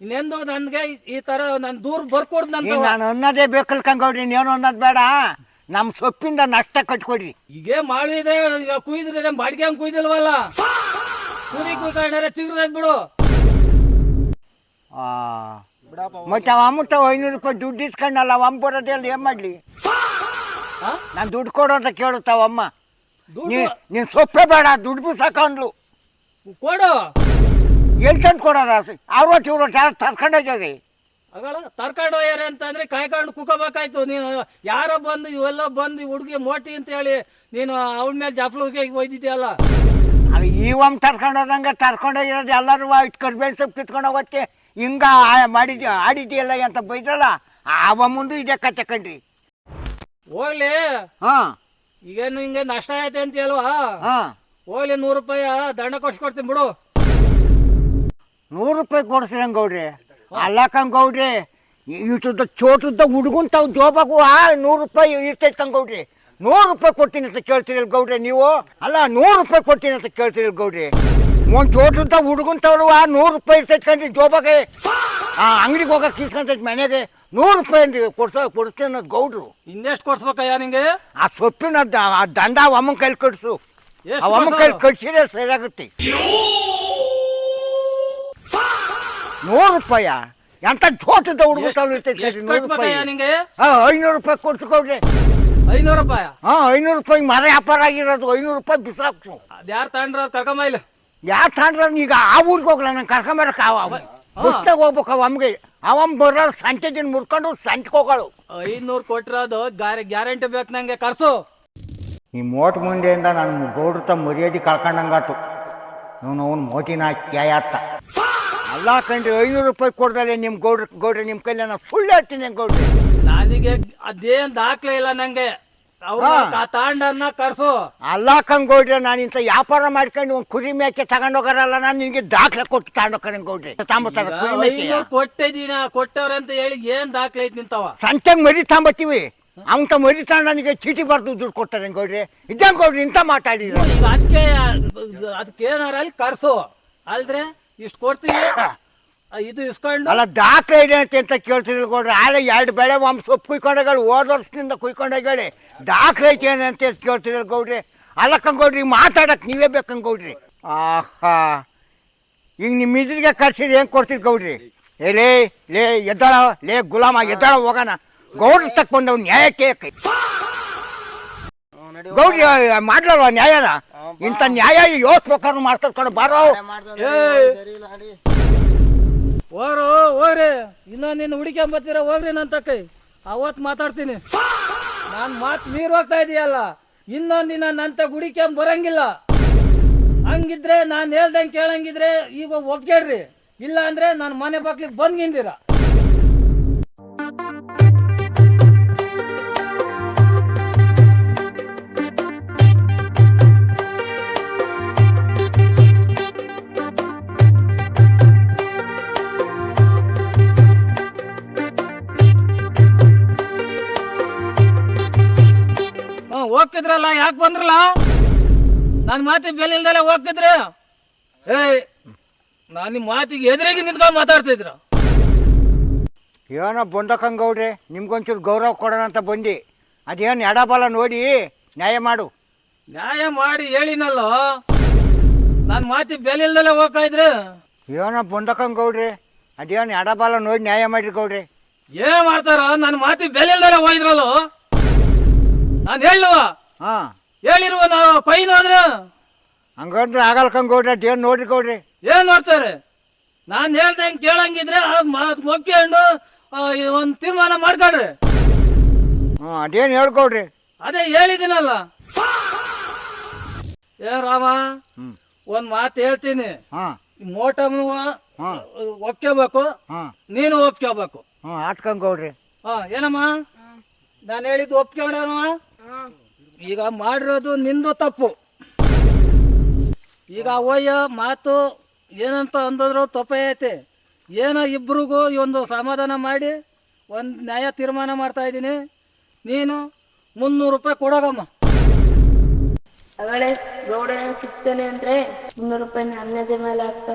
ಇನ್ನೆಂದು ನನ್ಗೆ ಈ ತರ ನನ್ ದೂರ ಬರ್ಕೊಡ್ ನಾನು ಅನ್ನೋದೇ ಬೇಕಲ್ ಕಂಗೌಡ್ರಿ, ನೀನು ಅನ್ನೋದು ಬೇಡ. ನಮ್ ಸೊಪ್ಪಿಂದ ನಷ್ಟ ಕಟ್ಕೊಡ್ರಿ. ಈಗ ಮಾಡಿದ್ರೆ ಕುಯ್ದ್ರೆ ಬಾಡಿಗೆ ಹಂಗ್ ಕುಯ್ದಿಲ್ವಲ್ಲ, ಕುರಿ ಕುಯ್ಕೊಂಡ್ರೆ ಚಿಗ್ರದ್ ಬಿಡು. ಮತ್ತೆ ಅವ ಅಮ್ಮಟ 500 ರೂಪಾಯಿ ದುಡ್ಡು ಇಸ್ಕೊಂಡಲ್ಲ, ಅವ ಅಮ್ಮ ಬರೋದೇ ಅಲ್ಲಿ ಏನ್ ಮಾಡ್ಲಿ? ನಾನು ದುಡ್ಡು ಕೊಡು ಅಂತ ಕೇಳುತ್ತಾವಮ್ಮ. ನೀನ್ ಸೊಪ್ಪೆ ಬೇಡ, ದುಡ್ಡು ಬಿಸಾಕೊಂಡ್ಲು ಕೊಡು. ಎಲ್ಕಂಡ್ ಕೊಡೋರ ಅವ್ರೊಟ್ಟು ಇವ್ರೊಟ್ಟು ಯಾರು ತರ್ಕೊಂಡೋಗ್ಯದೆ. ತರ್ಕೊಂಡು ಹೋಗ್ಯಾರ ಅಂತಂದ್ರೆ ಕಾಯ್ಕೊಂಡು ಕುಕೋಬೇಕಾಯ್ತು. ನೀನು ಯಾರೋ ಬಂದು ಇವೆಲ್ಲ ಬಂದು ಹುಡುಗಿ ಮೋಟಿ ಅಂತ ಹೇಳಿ ನೀನು ಅವಳ ಮೇಲೆ ಜಪ್ಲಿಗೆ ಒಯ್ದಿದ್ಯಲ್ಲ. ಅದು ಈವಮ್ಮ ತರ್ಕೊಂಡೋದಂಗೆ ತರ್ಕೊಂಡೋಗಿರೋದು ಎಲ್ಲರೂ ಇಟ್ಟು ಕರ್ಬೇವು ಸೊಪ್ಪು ಕಿತ್ಕೊಂಡು ಹೋಗತ್ತೆ. ಹಿಂಗ ಆಡಿದ್ಯಲ್ಲ ಅಂತ ಬೈದ್ರಲ್ಲ, ಅವ ಮುಂದೆ ಇದೇ ಕತೆ ಕಣ್ರಿ. ಹೋಗ್ಲಿ, ಈಗೇನು ಹಿಂಗೆ ನಷ್ಟ ಆಯ್ತು ಅಂತ ಅಲ್ವಾ? ಹೋಗ್ಲಿ, 100 ರೂಪಾಯಿ ದಂಡ ಕೊಡ್ತೀನಿ ಬಿಡು. 100 ರೂಪಾಯಿ ಕೊಡ್ಸಿರಂಗೌಡ್ರಿ? ಅಲ್ಲಕ್ಕಂಗೌಡ್ರಿ, ಇಷ್ಟುದ್ದ ಚೋಟುದ್ದ ಹುಡುಗಂತಾವ್ ಜೋಬಾಗು 100 ರೂಪಾಯಿ ಇರ್ತೈತೆ ಕಂಗೌಡ್ರಿ. 100 ರೂಪಾಯಿ ಕೊಡ್ತೀನಿ ಅಂತ ಕೇಳ್ತೀರಲ್ ಗೌಡ್ರಿ ನೀವು? ಅಲ್ಲ, 100 ರೂಪಾಯಿ ಕೊಡ್ತೀನಿ ಅಂತ ಕೇಳ್ತೀರಲ್ ಗೌಡ್ರಿ? ಒಂದು ಚೋಟುದ್ದ ಹುಡುಗಂತವ್ರು 100 ರೂಪಾಯಿ ಇರ್ತೈತೆ ಕಂಡ್ರಿ ಜೋಬಾಗೆ. ಅಂಗಡಿಗೆ ಹೋಗಕ್ಕೆ ಇಸ್ಕೊಂತೈತೆ ಮನೆಗೆ 100 ರೂಪಾಯಿ ಕೊಡಿಸ್ತೀನಿ ಅನ್ನೋದು ಗೌಡ್ರು. ಇನ್ನೆಷ್ಟು ಕೊಡ್ಸ್ಬೇಕಯ್ಯ ನಿಂಗೆ? ಆ ಸೊಪ್ಪಿನ ದಂಡ ಅಮ್ಮನ ಕೈಲಿ ಕಟ್ಸು. ಅಮ್ಮನ ಕೈಲಿ ಕಟ್ಸಿದ್ರೆ ಸರಿಯಾಗುತ್ತೆ. 100 ರೂಪಾಯ? ಎಂತ ಚೋಟದ ಹುಡುಗಂತವ್ರು ಇರ್ತೈತೆ 100 ರೂಪಾಯಿ. 500 ರೂಪಾಯಿ ಕೊಡ್ಸ್ಕೊಡ್ರಿ. 500 ರೂಪಾಯಿ? 500 ರೂಪಾಯಿ ಮರ ವ್ಯಾಪಾರ ಆಗಿರೋದು. 500 ರೂಪಾಯಿ ಬಿಸಾಕ್ಸು. ಯಾರು ತಗೊಂಡ್ರ ಕರ್ಕೊಂಬ. ಯಾರು ತಗೊಂಡ್ರ? ಈಗ ಆ ಊರಿಗೆ ಹೋಗ್ಲ, ನಂಗೆ ಕರ್ಕೊಂಬರಕ ಬಸ್ತಾಗ ಹೋಗ್ಬೇಕು. ಅಮ್ಮಗೆ ಅವಮ್ಮ ಬರೋ ಸಂತೆ ದಿನ ಮುರ್ಕೊಂಡು ಸಂತೆಗೆ ಹೋಗೋಳು. 500 ಕೊಟ್ಟಿರೋದು ಗ್ಯಾರಂಟಿ ಬೇಕು ನಂಗೆ, ಕರ್ಸು. ಈ ಮೋಟ್ ಮುಂದೆಯಿಂದ ನನ್ನ ಗೌಡ್ರ ಮರ್ಯಾದೆ ಕಳ್ಕೊಂಡಂಗಾತು. ಅವನು ಮೋಟಿನ ಕ್ಯಾಯತ್ತ ಅಲ್ಲ ಕಂಡ್ರಿ. 500 ರೂಪಾಯಿ ಕೊಡ್ದಲೆ ನಿಮ್ಮ ಗೌಡ್ರೆ ನಿಮ್ಮ ಕೈಲಿ ನಾನು ಸುಳ್ಳು ಹೇಳ್ತೀನಿ ಗೌಡ್ರಿ. ನನಗೆ ಅದೇನ್ ದಾಖಲೆ ಇಲ್ಲ ನಂಗೆ. ತಾಂಡನ್ನ ಕರ್ಸು. ಅಲ್ಲ ಕಂಗೌಡ್ರೆ, ನಾನು ಇಂಥ ವ್ಯಾಪಾರ ಮಾಡ್ಕೊಂಡು ಒಂದು ಕುರಿ ಮೇಕೆ ತಗೊಂಡೋಗಾರಲ್ಲ, ನಾನು ನಿನಗೆ ದಾಖಲೆ ಕೊಟ್ಟು ತಗೊಂಡೋಗ್ತಾರೆ ಗೌಡ್ರೆ. ಕೊಟ್ಟಿದ್ದೀನ ಕೊಟ್ಟವ್ರಂತ ಹೇಳಿ ಏನ್ ದಾಖಲೆ ಐತಿ ನಿಂತವ? ಸಂತೆಗೆ ಮರಿ ತಗೊಂಬತ್ತೀವಿ, ಅವಂತ ಮರಿ ತಗೊಂಡು ನನಗೆ ಚೀಟಿ ಬರ್ದು ದುಡ್ಡು ಕೊಡ್ತಾರೆ ಗೌಡ್ರೆ. ಇದ್ದಂಗೆ ಗೌಡ್ರಿ ಇಂಥ ಮಾತಾಡಿದ್ರು. ಅದಕ್ಕೆ ಏನಾರ ಅಲ್ಲಿ ಕರ್ಸು, ಅಲ್ದ್ರೆ ಇಷ್ಟು ಕೊಡ್ತೀವಿ ಇದು ಇಸ್ಕೊಂಡು. ಅಲ್ಲ, ದಾಖಲೆ ಇದೆ ಅಂತ ಕೇಳ್ತಿರ್ಲಿ ಗೌಡ್ರೆ. ಆಳೆ 2 ಬೆಳೆ ಒಮ್ಮೆ ಸೊಪ್ಪು ಕುಯ್ಕೊಂಡೋಗಳಿ, ಹೋದ ವರ್ಷದಿಂದ ಕುಯ್ಕೊಂಡೋಗಳಿ. ದಾಖಲೆ ಐತೆ ಅಂತ ಕೇಳ್ತಿರಲ್ ಗೌಡ್ರಿ. ಅಲ್ಲಕ್ಕಂಗೌಡ್ರಿ, ಮಾತಾಡಕ್ ನೀವೇ ಬೇಕಂಗೌಡ್ರಿ. ಆಹಾ, ಈಗ ನಿಮ್ಮ ಇದ್ರಿಗೆ ಕರ್ಸಿರಿ ಹೆಂಗೆ ಕೊಡ್ತೀರಿ ಗೌಡ್ರಿ? ಲೇ ಎದ್ದಾಳ, ಲೇ ಗುಲಾಮ ಎದ್ದಾಳ, ಹೋಗೋಣ. ಗೌಡ್ರ ತಕ್ಕೊಂಡು ನ್ಯಾಯಕ್ಕೆ ಗೌಡ್ರಿ ಮಾಡ್ಲಲ್ವ ನ್ಯಾಯನ? ಇಂಥ ನ್ಯಾಯ ಯೋಚಿಸ್ಬೇಕಾದ್ರು ಮಾಡ್ಕೊಂಡು ಬಾರೋ. ಹೋಗ್ರಿ, ಇನ್ನ ನಿನ್ನ ಹುಡುಕೊಂಬತ್ತೀರ ಹೋಗ್ರಿ. ನನ್ನ ತಕ್ಕೈ ಅವತ್ತು ಮಾತಾಡ್ತೀನಿ. ನಾನು ಮಾತು ಮೀರ್ ಹೋಗ್ತಾ ಇದೀಯಲ್ಲ, ಇನ್ನೊಂದಿನ ನನ್ನ ಹುಡುಕೊಂಡ್ ಬರಂಗಿಲ್ಲ. ಹಂಗಿದ್ರೆ ನಾನು ಹೇಳ್ದಂಗೆ ಕೇಳಂಗಿದ್ರೆ ಈಗ ಒಪ್ಕೇಳ್ರಿ, ಇಲ್ಲ ಅಂದ್ರೆ ನಾನು ಮನೆ ಬಾಗ್ಲಿಗೆ ಬಂದ್ಗಿಂದಿರ. ಹೋಗ್ತಿದ್ರಲ್ಲ, ಯಾಕೆ ಬಂದ್ರಲ್ಲ? ನನ್ನ ಮಾತಿಗೆ ಬೆಲೆ ಇಲ್ದಲೆ ಹೋಗ್ತಿದ್ರೆ ನಾನು ನಿಮ್ಮ ಮಾತಿಗೆ ಎದುರಿಗೆ ನಿಂತ್ಕೊಂಡು ಮಾತಾಡ್ತಿದ್ರ. ಏನೋ ಬಂದಕ್ಕಂಗೌಡ್ರೆ, ನಿಮ್ಗೊಂಚೂರು ಗೌರವ ಕೊಡೋಣ ಅಂತ ಬಂದು. ಅದೇನು ಎಡಬಲ ನೋಡಿ ನ್ಯಾಯ ಮಾಡು. ನ್ಯಾಯ ಮಾಡಿ ಹೇಳಿನಲ್ಲೋ, ನನ್ನ ಮಾತಿಗೆ ಬೆಲೆ ಇಲ್ದಲೆ ಹೋಗ್ತಾ ಇದ್ರೆ. ಏನೋ ಬಂದಕ್ಕಂಗೌಡ್ರೆ, ಅದೇನು ಎಡಬಲ ನೋಡಿ ನ್ಯಾಯ ಮಾಡಿರಿ ಗೌಡ್ರೆ. ಏನ್ ಮಾಡ್ತಾರ? ನನ್ನ ಮಾತಿಗೆ ಬೆಲೆ ಇಲ್ದಲೆ ಹೋಗಿದ್ರಲ್ಲೋ. ನಾನು ಹೇಳುವ ಹೇಳಿರುವ ನಾವು ಕೊಯ್ನು ಅಂದ್ರೆ ಹಂಗಂದ್ರೆ ಆಗಲ್ಲ ಕಂಗೌಡ್ರೆ. ಅದೇನು ನೋಡ್ರಿ ಗೌಡ್ರಿ. ಏನ್ ನೋಡ್ತಾರೆ? ನಾನು ಹೇಳ್ದಂಗೆ ಕೇಳಂಗಿದ್ರೆ ಒಪ್ಕೊಂಡು ಒಂದು ತೀರ್ಮಾನ ಮಾಡ್ಕೊಳ್ರಿ. ಅದೇನು ಹೇಳ್ಕೊಡ್ರಿ. ಅದೇ ಹೇಳಿದ್ದೀನಲ್ಲ. ಏನ್ ರಾಮ, ಒಂದ್ ಮಾತು ಹೇಳ್ತೀನಿ. ಮೋಟಮ್ನು ಒಪ್ಕೋಬೇಕು, ನೀನು ಒಪ್ಕೋಬೇಕು. ಆಟ್ಕಂಗೌಡ್ರಿ. ಏನಮ್ಮ ನಾನು ಹೇಳಿದ್ದು ಒಪ್ಕೊಂಡ್ರಮ್ಮ? ಈಗ ಮಾಡಿರೋದು ನಿಂದು ತಪ್ಪು. ಈಗ ಅವಯ್ಯ ಮಾತು ಏನಂತ ಅಂದಿದ್ರು ತಪ್ಪೇ ಐತೆ. ಏನೋ ಇಬ್ರಿಗೂ ಈ ಒಂದು ಸಮಾಧಾನ ಮಾಡಿ ಒಂದು ನ್ಯಾಯ ತೀರ್ಮಾನ ಮಾಡ್ತಾ ಇದ್ದೀನಿ. ನೀನು 300 ರೂಪಾಯಿ ಕೊಡೋಗಮ್ಮ. ಅವಳೆ ಗೌಡನ ಸಿಗ್ತಾನೆ ಅಂದ್ರೆ 300 ರೂಪಾಯಿ ನನ್ನದೇ ಮೇಲೆ ಹಾಕ್ತ.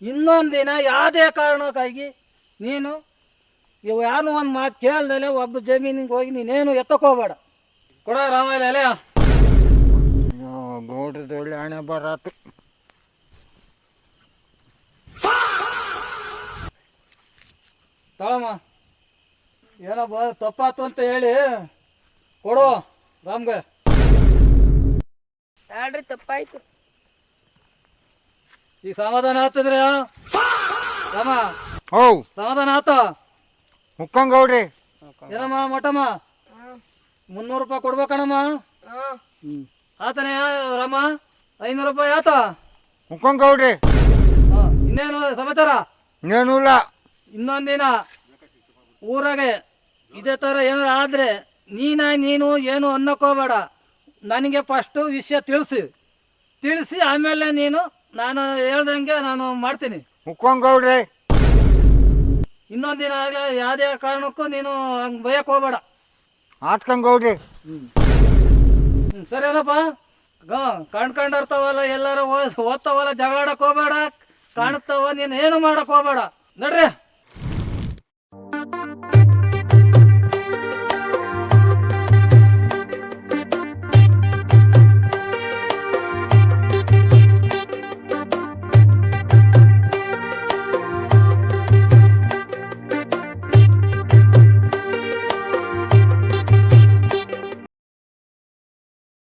ಇನ್ನೊಂದು ದಿನ ಯಾವುದೇ ಕಾರಣಕ್ಕಾಗಿ ನೀನು ಇವು ಯಾರು ಒಂದು ಮಾತು ಕೇಳ್ದಲೆ ಒಬ್ಬ ಜಮೀನಿಗೆ ಹೋಗಿ ನೀನೇನು ಎತ್ತಕೋಬೇಡ. ಕೊಡ ರಾಮಾಯಣ ಅಲೆ. ಗೌಡ್ರದ್ದು ಒಳ್ಳೆ ಹಣೆ ಬರಾತು. ತಳಮ್ಮ ಏನೋ ತಪ್ಪಾತು ಅಂತ ಹೇಳಿ ಕೊಡು ರಾಮ್ಗೆ. ಹೇಳ್ರಿ ತಪ್ಪಾಯ್ತು. ಈಗ ಸಮಾಧಾನ ಆಗ್ತದ್ರಿ ರಾಮ? ಹೌ ಸಮಾಧಾನ ಆತ? ಮುಕ್ಕಂಗೌಡ್ರಿ ಏನಮ್ಮ ಮೊಟ್ಟಮ್ಮ 300 ರೂಪಾಯಿ ಕೊಡ್ಬೇಕಣಮ್ಮ. ಆತನೇ ರಾಮ 500 ರೂಪಾಯಿ ಆತ. ಮುಕ್ಕಂಗೌಡ್ರಿ ಇನ್ನೇನು ಸಮಾಚಾರ? ಇನ್ನೇನೂ ಇಲ್ಲ. ಇನ್ನೊಂದಿನ ಊರಾಗೆ ಇದೇ ಥರ ಏನಾರು ಆದರೆ ನೀನು ಏನು ಅನ್ನಕೋಬೇಡ. ನನಗೆ ಫಸ್ಟು ವಿಷಯ ತಿಳಿಸಿ ಆಮೇಲೆ ನೀನು ನಾನು ಹೇಳ್ದಂಗೆ ನಾನು ಮಾಡ್ತೀನಿ. ಮುಕ್ಕಂಗೌಡ್ರಿ ಇನ್ನೊಂದಿನ ಯಾವುದೇ ಕಾರಣಕ್ಕೂ ನೀನು ಹಂಗೆ ಬಯಕ್ಕೆ ಹೋಗ್ಬೇಡ. ಆತ್ಕಂಗೌಡ್ರಿ ಸರಿನಪ್ಪ. ಕಣ್ಕಂಡಿರ್ತಾವಲ್ಲ ಎಲ್ಲರೂ ಓದ್ತಾವಲ್ಲ, ಜಗಳಾಡಕ್ಕೆ ಹೋಗ್ಬೇಡ. ಕಾಣುತ್ತಾವ ನೀನು ಏನು ಮಾಡಕ್ಕೆ ಹೋಗ್ಬೇಡ. ನಡ್ರಿ.